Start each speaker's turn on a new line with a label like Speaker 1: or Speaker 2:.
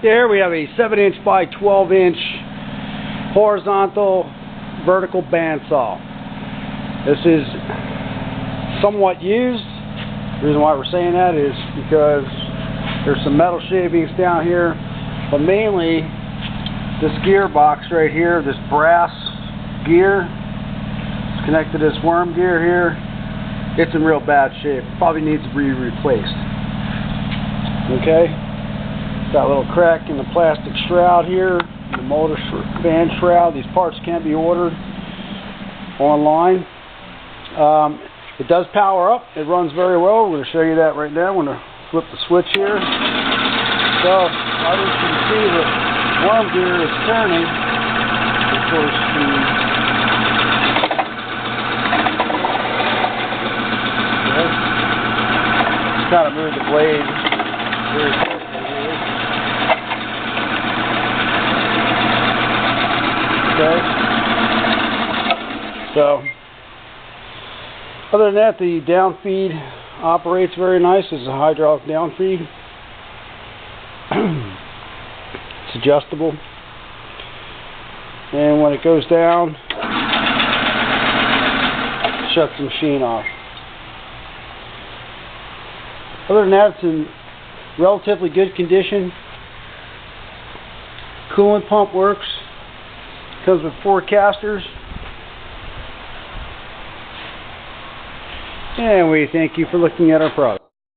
Speaker 1: Here we have a 7-inch by 12-inch horizontal vertical bandsaw. This is somewhat used. The reason why we're saying that is because there's some metal shavings down here, but mainly this gearbox right here, this brass gear, it's connected to this worm gear here. It's in real bad shape. Probably needs to be replaced. Okay, got a little crack in the plastic shroud here, the motor band shroud. These parts can't be ordered online. It does power up. It runs very well. We're going to show you that right now. I'm going to flip the switch here. So, as you can see, the worm gear is turning. Of course, just kind of move the blade very carefully here. Okay. So, other than that, the down feed operates very nice. It's a hydraulic down feed. It's adjustable. And when it goes down, it shuts the machine off. Other than that, it's in relatively good condition. Coolant pump works. Comes with 4 casters. And we thank you for looking at our product.